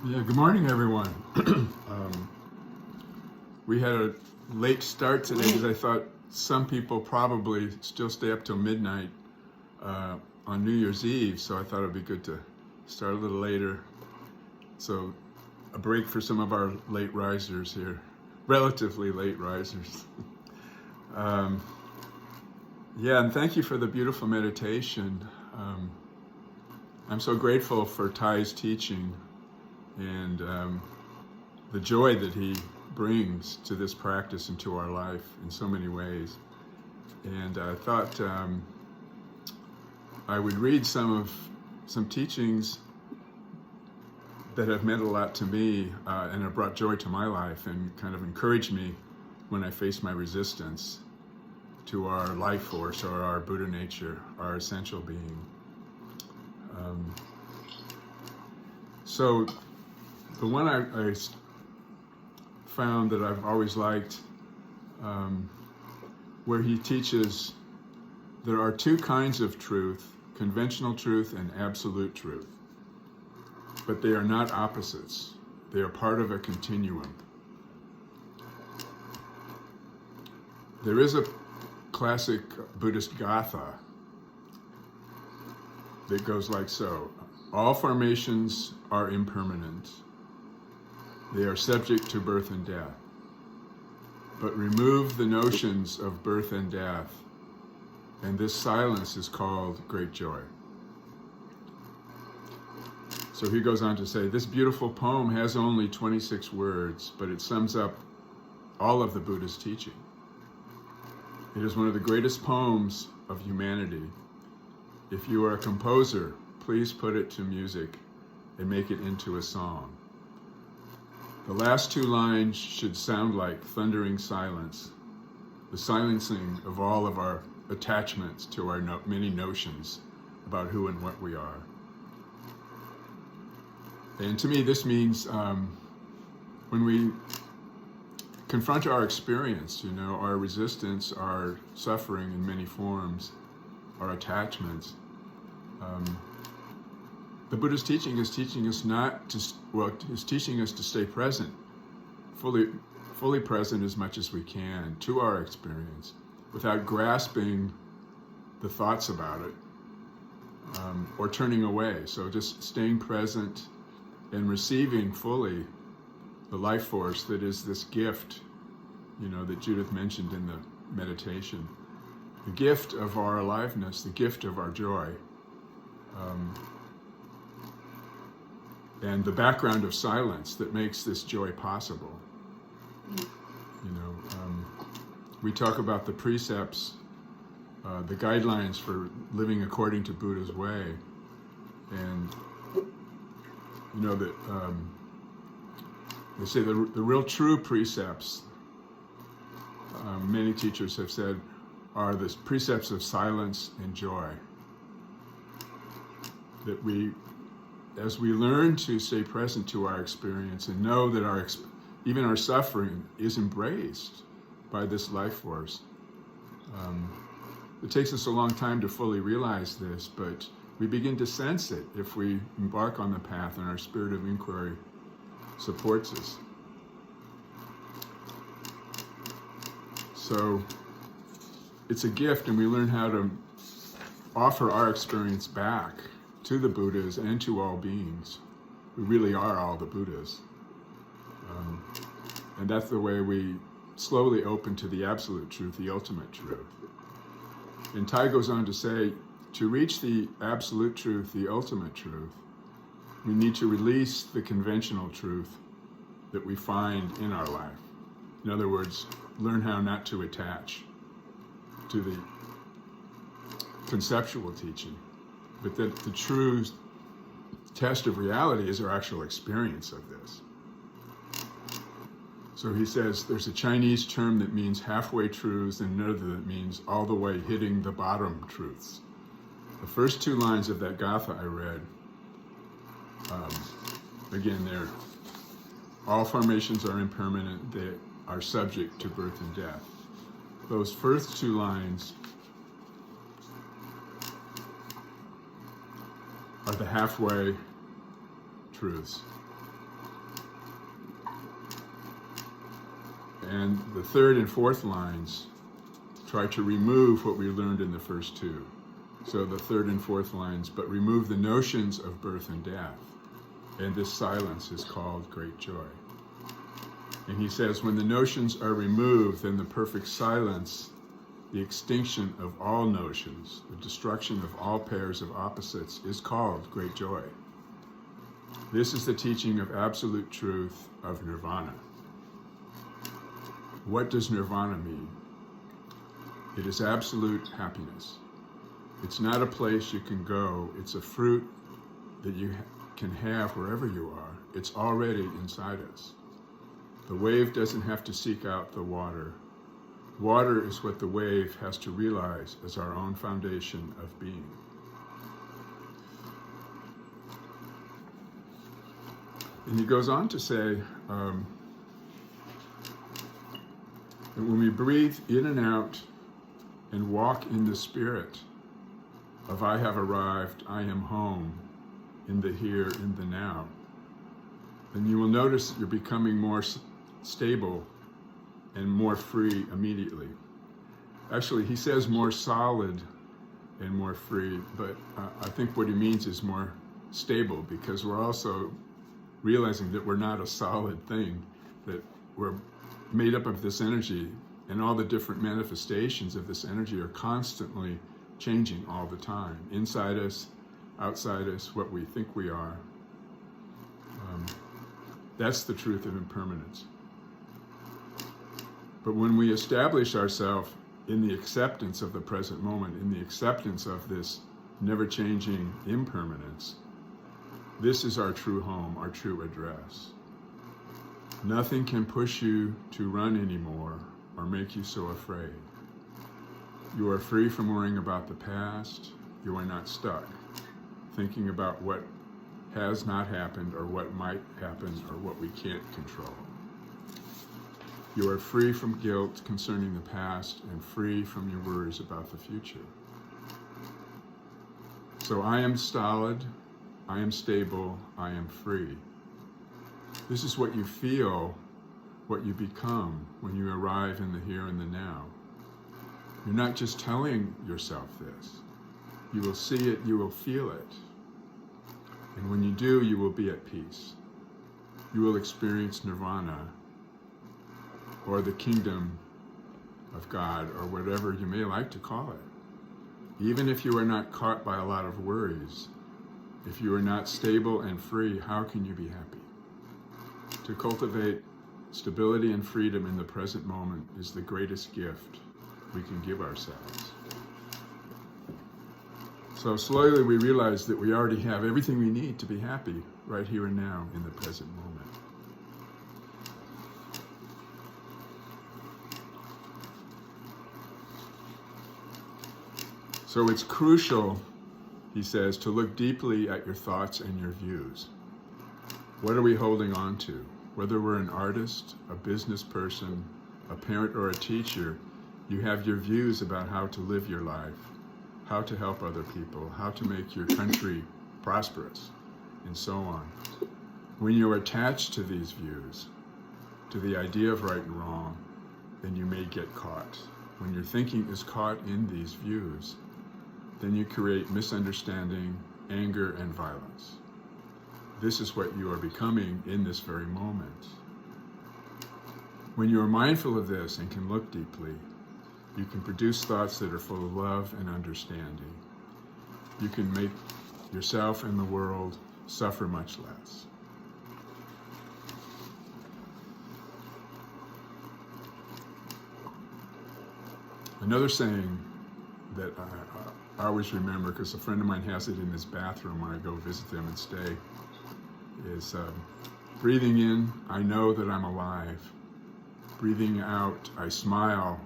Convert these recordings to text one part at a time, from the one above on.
Yeah, good morning, everyone. um, we had a late start today because I thought some people probably still stay up till midnight on New Year's Eve, so I thought it'd be good to start a little later. So, a break for some of our late risers here, relatively late risers. um, yeah, and thank you for the beautiful meditation. Um, I'm so grateful for Thay's teaching and the joy that he brings to this practice and to our life in so many ways. And I thought I would read some teachings that have meant a lot to me and have brought joy to my life and kind of encouraged me when I face my resistance to our life force or our Buddha nature, our essential being. So the one I found that I've always liked, where he teaches there are two kinds of truth, conventional truth and absolute truth, but they are not opposites. They are part of a continuum. There is a classic Buddhist gatha that goes like so. All formations are impermanent. They are subject to birth and death. But remove the notions of birth and death, and this silence is called great joy. So he goes on to say, this beautiful poem has only 26 words, but it sums up all of the Buddha's teaching. It is one of the greatest poems of humanity. If you are a composer, please put it to music and make it into a song. The last two lines should sound like thundering silence, the silencing of all of our attachments to our many notions about who and what we are. And to me, this means when we confront our experience, our resistance, our suffering in many forms, our attachments, the Buddha's teaching is teaching us is teaching us to stay present, fully present as much as we can to our experience, without grasping the thoughts about it or turning away. So just staying present and receiving fully the life force that is this gift, that Judith mentioned in the meditation, the gift of our aliveness, the gift of our joy. And the background of silence that makes this joy possible. We talk about the precepts, the guidelines for living according to Buddha's way, and that they say the real true precepts, many teachers have said, are the precepts of silence and joy. That as we learn to stay present to our experience and know that even our suffering is embraced by this life force. It takes us a long time to fully realize this, but we begin to sense it if we embark on the path and our spirit of inquiry supports us. So it's a gift, and we learn how to offer our experience back to the Buddhas and to all beings. We really are all the Buddhas. And that's the way we slowly open to the absolute truth, the ultimate truth. And Thay goes on to say, to reach the absolute truth, the ultimate truth, we need to release the conventional truth that we find in our life. In other words, learn how not to attach to the conceptual teaching, but that the true test of reality is our actual experience of this. So he says there's a Chinese term that means halfway truths and another that means all the way hitting the bottom truths. The first two lines of that gatha I read, again, they're all formations are impermanent, they are subject to birth and death. Those first two lines are the halfway truths. And the third and fourth lines try to remove what we learned in the first two. So the third and fourth lines, but remove the notions of birth and death. And this silence is called great joy. And he says, when the notions are removed, then the perfect silence, the extinction of all notions, the destruction of all pairs of opposites, is called great joy. This is the teaching of absolute truth of nirvana. What does nirvana mean? It is absolute happiness. It's not a place you can go. It's a fruit that you can have wherever you are. It's already inside us. The wave doesn't have to seek out the water. Water is what the wave has to realize as our own foundation of being. And he goes on to say, that when we breathe in and out and walk in the spirit of I have arrived, I am home, in the here, in the now, then you will notice that you're becoming more stable and more free immediately. Actually, he says more solid and more free, but I think what he means is more stable, because we're also realizing that we're not a solid thing, that we're made up of this energy, and all the different manifestations of this energy are constantly changing all the time, inside us, outside us, what we think we are. That's the truth of impermanence. But when we establish ourselves in the acceptance of the present moment, in the acceptance of this never-changing impermanence, this is our true home, our true address. Nothing can push you to run anymore or make you so afraid. You are free from worrying about the past. You are not stuck thinking about what has not happened or what might happen or what we can't control. You are free from guilt concerning the past and free from your worries about the future. So I am solid, I am stable, I am free. This is what you feel, what you become when you arrive in the here and the now. You're not just telling yourself this. You will see it, you will feel it. And when you do, you will be at peace. You will experience nirvana, or the kingdom of God, or whatever you may like to call it. Even if you are not caught by a lot of worries, if you are not stable and free, how can you be happy? To cultivate stability and freedom in the present moment is the greatest gift we can give ourselves. So slowly we realize that we already have everything we need to be happy right here and now in the present moment. So it's crucial, he says, to look deeply at your thoughts and your views. What are we holding on to? Whether we're an artist, a business person, a parent, or a teacher, you have your views about how to live your life, how to help other people, how to make your country prosperous, and so on. When you're attached to these views, to the idea of right and wrong, then you may get caught. When your thinking is caught in these views, then you create misunderstanding, anger, and violence. This is what you are becoming in this very moment. When you are mindful of this and can look deeply, you can produce thoughts that are full of love and understanding. You can make yourself and the world suffer much less. Another saying that I always remember, because a friend of mine has it in his bathroom when I go visit them and stay, is breathing in, I know that I'm alive. Breathing out, I smile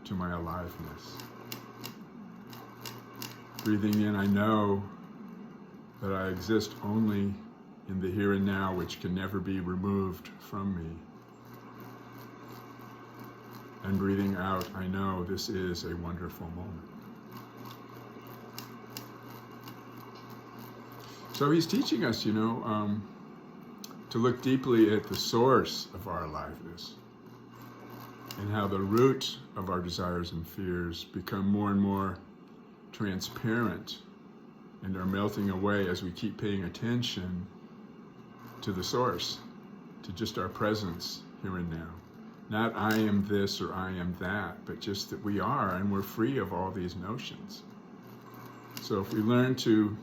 to my aliveness. Breathing in, I know that I exist only in the here and now, which can never be removed from me. And breathing out, I know this is a wonderful moment. So he's teaching us, to look deeply at the source of our aliveness. and how the root of our desires and fears become more and more transparent and are melting away as we keep paying attention to the source, to just our presence here and now. Not I am this or I am that, but just that we are, and we're free of all these notions. So if we learn to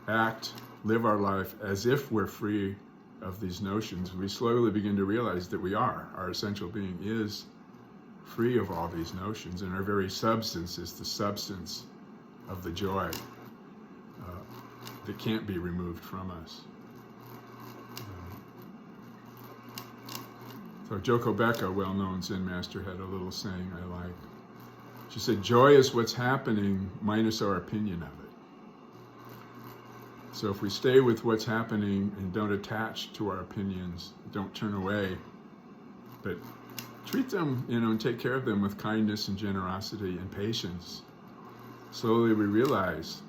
act, live our life as if we're free of these notions, we slowly begin to realize that we are. Our essential being is free of all these notions, and our very substance is the substance of the joy that can't be removed from us. So Joko Becca, well-known Zen master, had a little saying I like. She said, joy is what's happening minus our opinion of it. So if we stay with what's happening and don't attach to our opinions, don't turn away, but treat them, and take care of them with kindness and generosity and patience, slowly we realize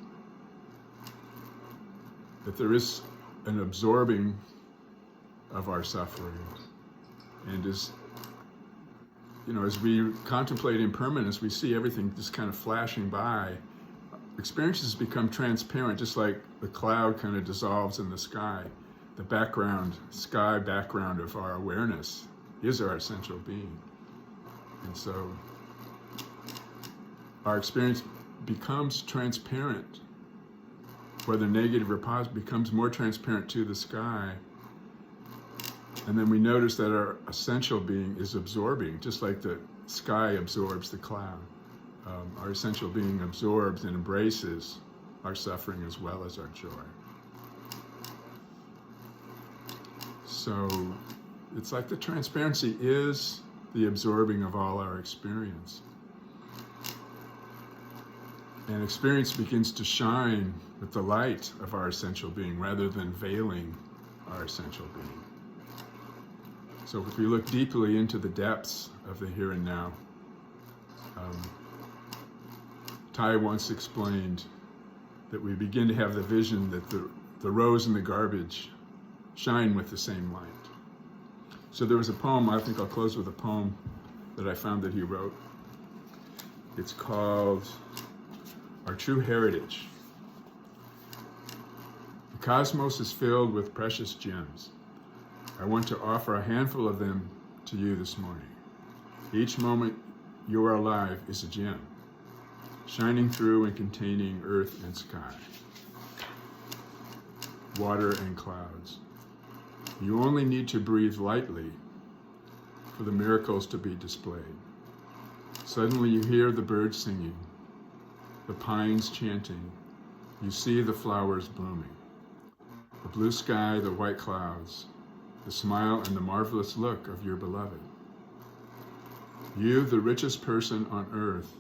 that there is an absorbing of our suffering. And as we contemplate impermanence, we see everything just kind of flashing by. Experiences become transparent, just like the cloud kind of dissolves in the sky. The sky background of our awareness is our essential being. And so our experience becomes transparent, whether negative or positive, becomes more transparent to the sky. And then we notice that our essential being is absorbing, just like the sky absorbs the cloud. Our essential being absorbs and embraces our suffering as well as our joy. So it's like the transparency is the absorbing of all our experience. And experience begins to shine with the light of our essential being rather than veiling our essential being. So if we look deeply into the depths of the here and now, Ty once explained that we begin to have the vision that the rose and the garbage shine with the same light. So there was a poem, I think I'll close with a poem that I found that he wrote. It's called Our True Heritage. The cosmos is filled with precious gems. I want to offer a handful of them to you this morning. Each moment you are alive is a gem, shining through and containing earth and sky, water and clouds. You only need to breathe lightly for the miracles to be displayed. Suddenly you hear the birds singing, the pines chanting, you see the flowers blooming, the blue sky, the white clouds, the smile and the marvelous look of your beloved. You, the richest person on earth,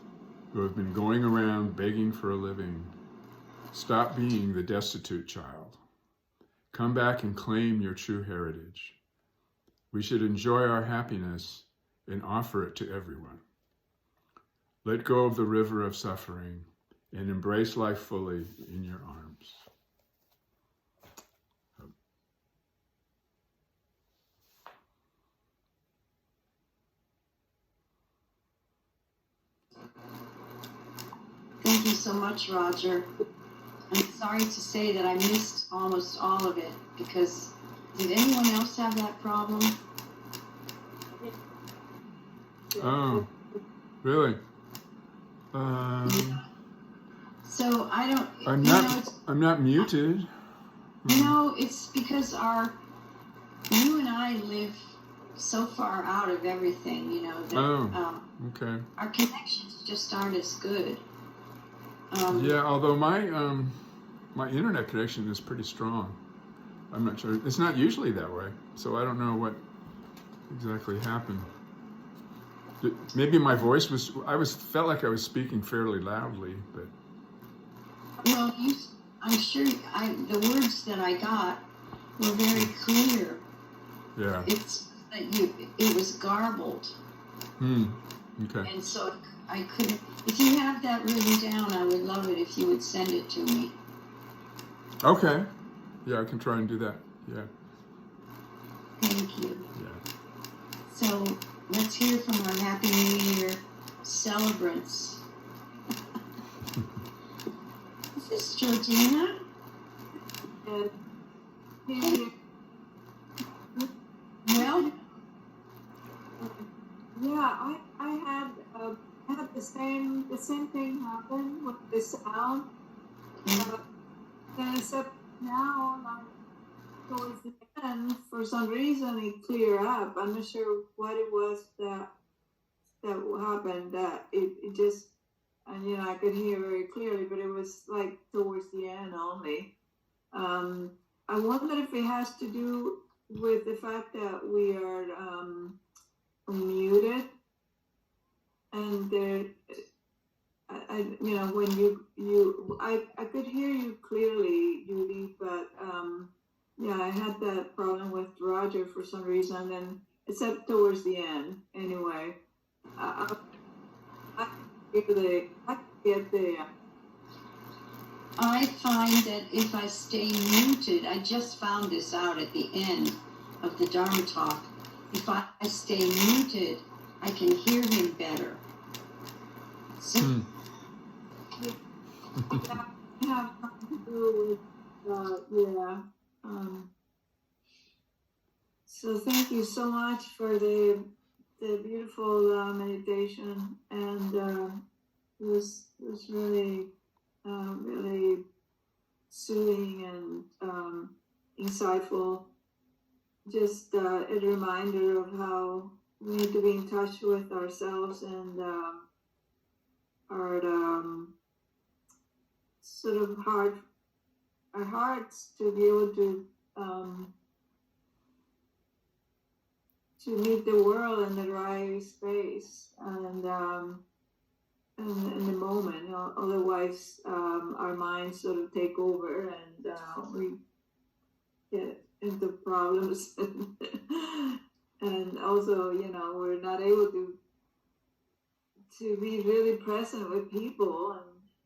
who have been going around begging for a living, stop being the destitute child. Come back and claim your true heritage. We should enjoy our happiness and offer it to everyone. Let go of the river of suffering and embrace life fully in your arms. Thank you so much, Roger. I'm sorry to say that I missed almost all of it because did anyone else have that problem? Oh, really? So I don't. I'm not muted. It's because you and I live so far out of everything, that okay. Our connections just aren't as good. Yeah, although my internet connection is pretty strong. I'm not sure. It's not usually that way, so I don't know what exactly happened. Maybe my voice felt like I was speaking fairly loudly, but. Well, I'm sure the words that I got were very clear. Yeah. It's that it was garbled. Okay. And so I couldn't. If you have that written down, I would love it if you would send it to me. Okay. Yeah, I can try and do that. Yeah. Thank you. Yeah. So Let's hear from our Happy New Year celebrants. Is this Georgina? And Well, yeah, I had the same thing happen with the sound. Then except now, like towards the end, for some reason it cleared up. I'm not sure what it was that happened. That it just, and you know, I could hear very clearly, but it was like towards the end only. I wonder if it has to do with the fact that we are muted, and there, you know, when I could hear you clearly, Judy, but yeah, I had that problem with Roger for some reason, and except towards the end, anyway. I get the I find that if I stay muted, I just found this out at the end of the Dharma talk. If I stay muted, I can hear him better. So, that have something to do with yeah. So thank you so much for the beautiful meditation, and it was really really soothing and insightful. Just a reminder of how we need to be in touch with ourselves and our sort of our hearts to be able to meet the world in the right space and in the moment. Otherwise, our minds sort of take over and we get into problems. And also, you know, we're not able to be really present with people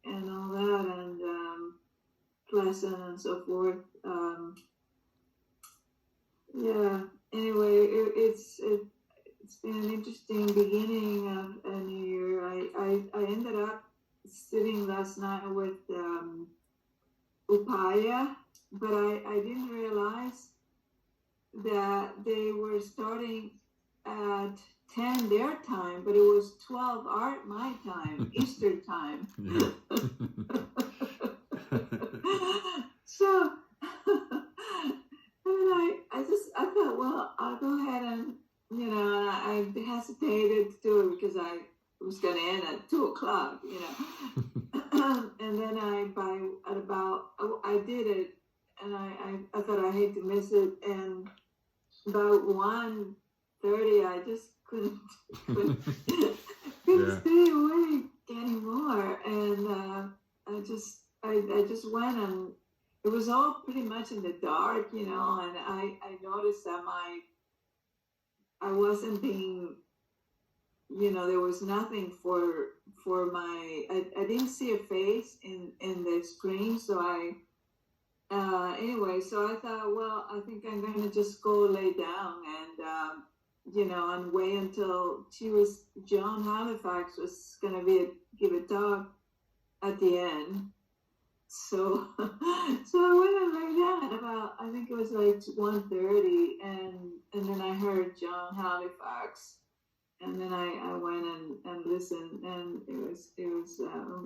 and all that, and pleasant and so forth. Yeah. Anyway, it's been an interesting beginning of a new year. I ended up sitting last night with Upaya, but I didn't realize that they were starting at 10 their time, but it was 12 my time, Eastern time. So I thought, well, I'll go ahead and, you know, I hesitated to do it because I was going to end at 2 o'clock, you know. And then I did it, and I thought I hate to miss it. And about 1:30, I just couldn't stay awake anymore. And I just went, and it was all pretty much in the dark, you know, and I noticed that I wasn't being, you know, there was nothing for my, I didn't see a face in the screen. So anyway, so I thought, well, I think I'm going to just go lay down and, you know, and wait until John Halifax was going to give a talk at the end. So I went and lay down at about, I think it was like 1:30, and then I heard John Halifax, and then I went and listened, and it was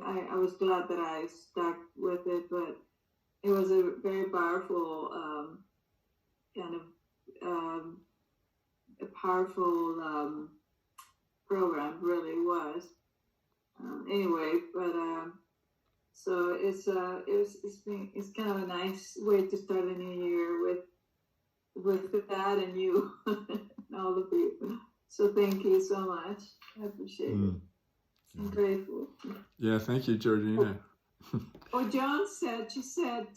I was glad that I stuck with it, but it was a very powerful kind of a powerful program, really was. Anyway, but so it's kind of a nice way to start a new year with that and you and all of you. So thank you so much. I appreciate it. I'm grateful. Yeah, thank you, Georgina. Oh, she said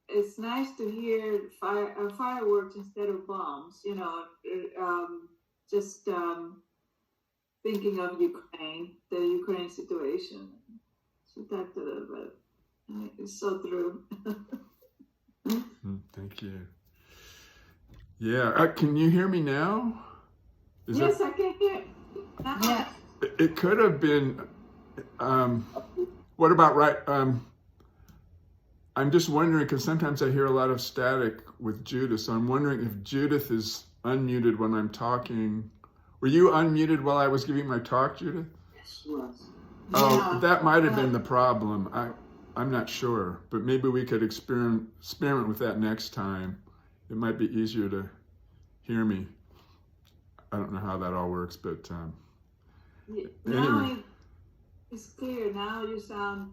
it's nice to hear fireworks instead of bombs. You know, just thinking of the Ukraine situation. She talked a little bit. It's so true. Thank you. Yeah, can you hear me now? Is Yes, I can hear. Now. Yes. it could have been, what about right, I'm just wondering, because sometimes I hear a lot of static with Judith, so I'm wondering if Judith is unmuted when I'm talking. Were you unmuted while I was giving my talk, Judith? Yes, she was. Oh, Yeah. that might have been the problem. I'm not sure, but maybe we could experiment with that next time. It might be easier to hear me. I don't know how that all works, but Now Anyway. it's clear. Now you sound,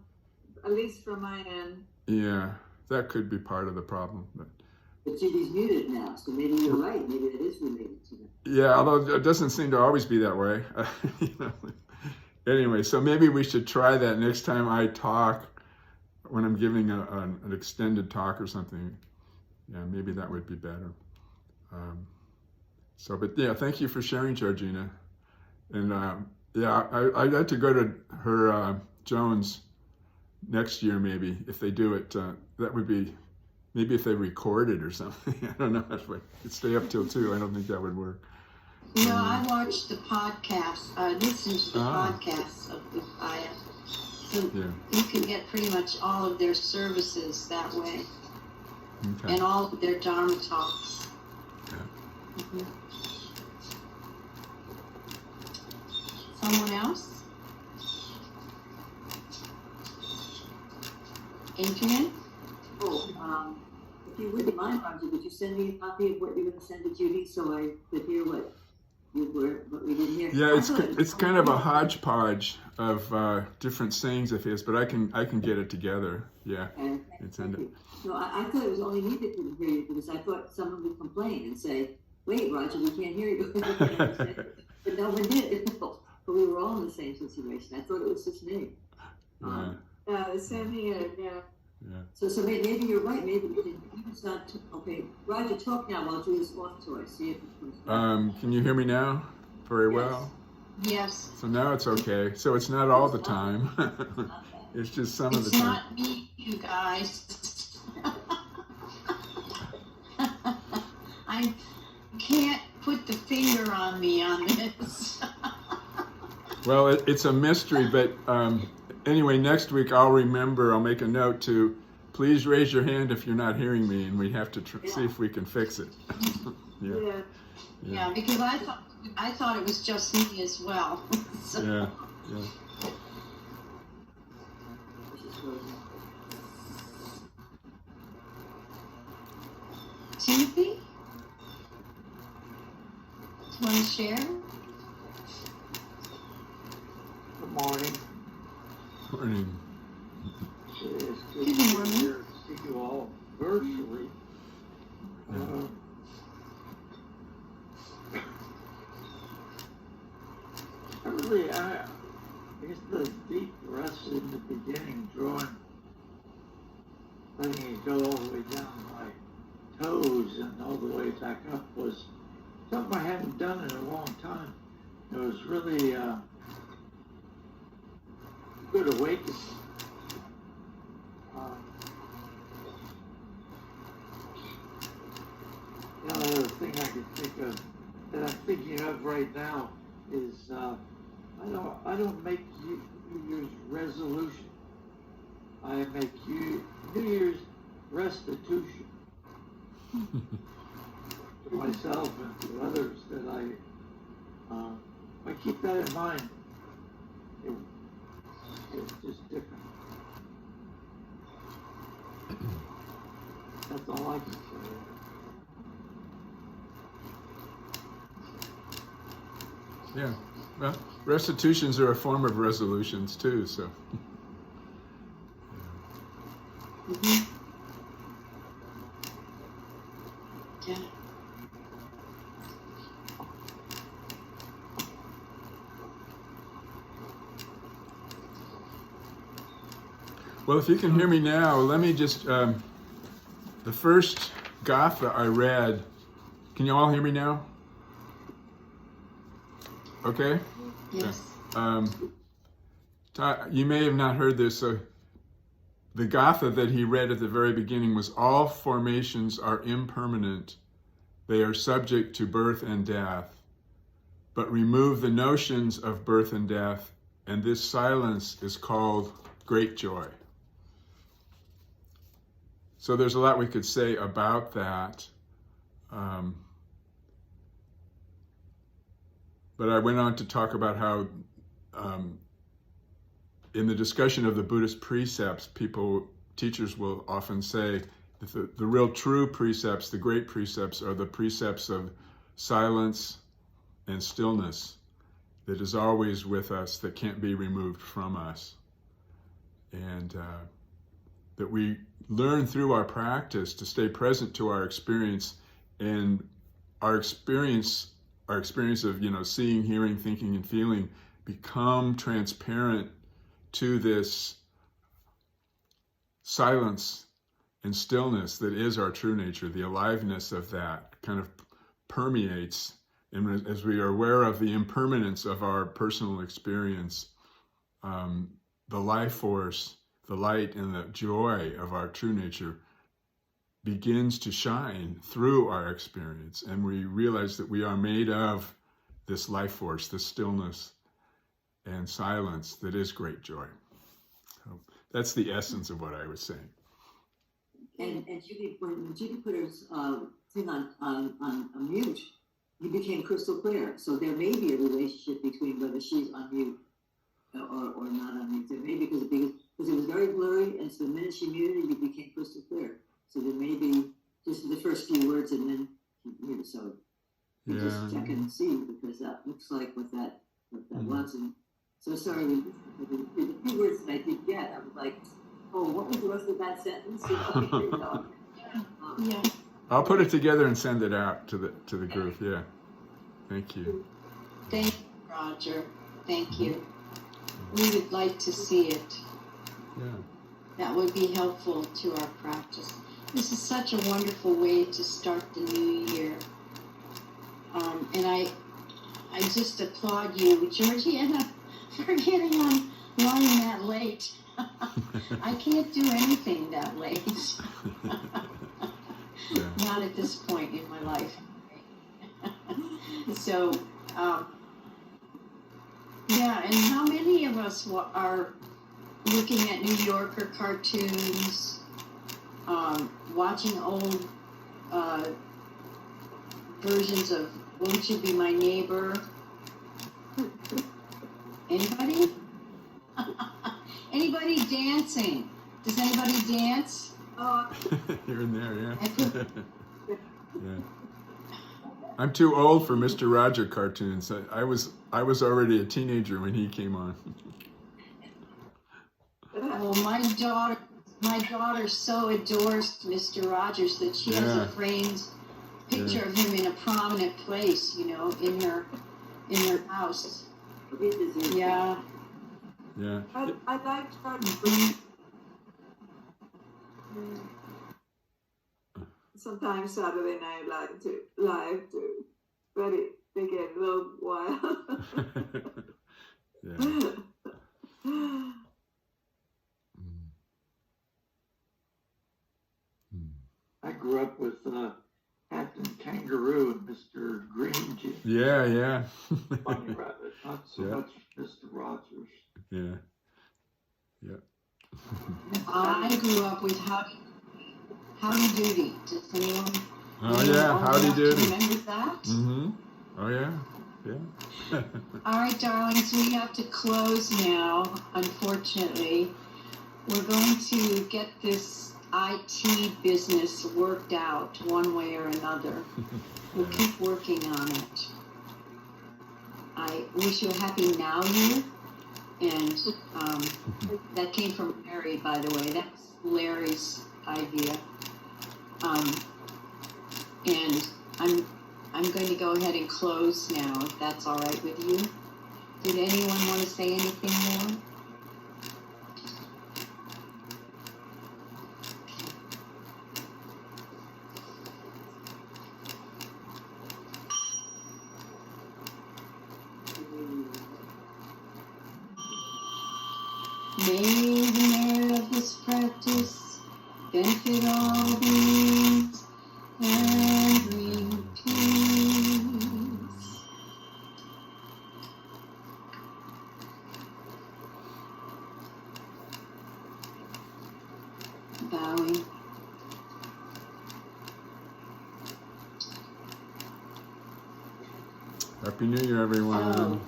at least from my end. yeah, that could be part of the problem. But But Judy's muted now, so maybe you're right. Maybe it is related to them. yeah, although it doesn't seem to always be that way. You know. Anyway, so maybe we should try that next time I talk, when I'm giving an extended talk or something. Yeah, maybe that would be better. But yeah, thank you for sharing, Georgina. And yeah, I'd like to go to her Jones next year, maybe, if they do it. That would be, maybe if they record it or something. I don't know if we could stay up till 2. I don't think that would work. You know, I watched the podcast, listened to the Ah. podcasts of the Aya. So Yeah. you can get pretty much all of their services that way, Okay. and all of their Dharma talks. Yeah. Mhm. Someone else? Adrian? Oh, if you wouldn't mind, Roger, would you send me a copy of what you're going to send to Judy so I could hear what we didn't hear? Yeah, I it's thought it was it's kind of a only- hodgepodge of different sayings of his, but I can get it together. Yeah. Okay, It's thank in you. No, I thought it was only me that couldn't hear you because I thought someone would complain and say, "Wait, Roger, we can't hear you." But no one did. But we were all in the same situation. I thought it was just me. Yeah. The same here. Yeah. Yeah. So maybe you're right. Maybe it's not okay. Roger, talk now while Julie's off to it. See if it comes back. Can you hear me now? Very Yes. well. Yes. So now it's okay. So it's not all the time. It's just some of the It's time. not me, you guys. I can't put the finger on me on this. Well, it's a mystery, but anyway, next week I'll remember, I'll make a note to please raise your hand if you're not hearing me, and we have to see if we can fix it. Yeah. Yeah. Yeah, because I thought it was just me as well. So, Yeah. Yeah. This is Rosie. Timothy? Do you want to share? Good morning. Morning. It's Good good morning. to see you all virtually. I guess the deep rest in the beginning, letting it go all the way down my toes and all the way back up was something I hadn't done in a long time. It was really good awakening. The other thing I can think of that I'm thinking of right now is I don't make New Year's resolution. I make New Year's restitution to myself and to others that I keep that in mind. It's just different. That's all I can say. Yeah. Well, restitutions are a form of resolutions too, so. Mm-hmm. Yeah. Well, if you can hear me now, let me just, the first Gatha I read, can you all hear me now? Okay? Yes. You may have not heard this. So the Gatha that he read at the very beginning was, all formations are impermanent. They are subject to birth and death. but remove the notions of birth and death, and this silence is called great joy. So there's a lot we could say about that. But I went on to talk about how in the discussion of the Buddhist precepts, teachers will often say that the real true precepts, the great precepts, are the precepts of silence and stillness that is always with us, that can't be removed from us. And that we learn through our practice to stay present to our experience, and our experience of, seeing, hearing, thinking, and feeling become transparent to this silence and stillness that is our true nature. The aliveness of that kind of permeates, and as we are aware of the impermanence of our personal experience, the life force, the light, and the joy of our true nature begins to shine through our experience, and we realize that we are made of this life force, this stillness and silence that is great joy. So that's the essence of what I was saying. And Judy, when Judy put her thing on mute, he became crystal clear. So there may be a relationship between whether she's on mute or not on mute. There may be, because it was very blurry, and so the minute she muted, it became crystal clear. So there may be just the first few words, and then so you just check and see, because that looks like what that was. And so sorry, the few words that I did get, I was like, oh, what was the rest of that sentence? Yeah. I'll put it together and send it out to the group. Yeah, thank you. Thank you, Roger. Thank you. We would like to see it. Yeah. That would be helpful to our practice. This is such a wonderful way to start the new year. And I just applaud you, Georgiana, for getting online that late. I can't do anything that late. Yeah. Not at this point in my life. So, yeah, and how many of us are looking at New Yorker cartoons, watching old versions of Won't You Be My Neighbor? Anybody? Anybody dancing? Does anybody dance? Here and there, yeah. I put Yeah. I'm too old for Mr. Roger cartoons. I was already a teenager when he came on. Oh, my daughter so adores Mr. Rogers that she has a framed picture of him in a prominent place, in her house. Yeah. Yeah. I like that. Sometimes Saturday Night Live too, but they get a little wild. Yeah. I grew up with Captain Kangaroo and Mr. Green Jim. Yeah. Bunny Rabbit, not so much Mr. Rogers. Yeah. I grew up with Howdy Doody. Does anyone? Oh yeah, Howdy Doody. Remember that? Mm-hmm. Oh yeah. All right, darlings, we have to close now. Unfortunately, we're going to get this IT business worked out one way or another. We'll keep working on it. I wish you a happy Now Year. And that came from Larry, by the way. That's Larry's idea. And I'm going to go ahead and close now, if that's all right with you. Did anyone want to say anything more? May the merit of this practice benefit all beings and bring peace. bowing. Happy New Year, everyone. So,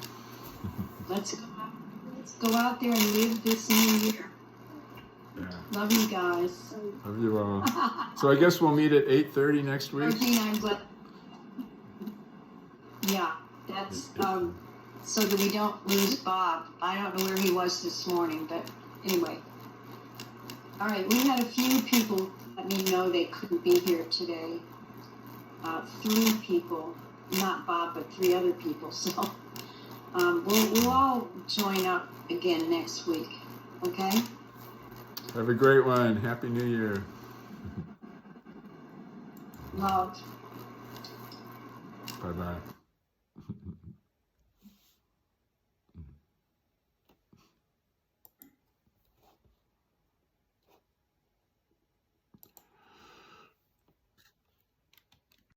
let's go out there and live this new year. Yeah, Love you guys. love you all. So I guess we'll meet at 8:30 next week. Georgina, I'm glad. Yeah, that's so that we don't lose Bob. I don't know where he was this morning, but anyway. All right, we had a few people let me know they couldn't be here today. 3 people, not Bob, but 3 other people. So we'll all join up again next week. Okay. Have a great one. Happy New Year. Love. Bye bye.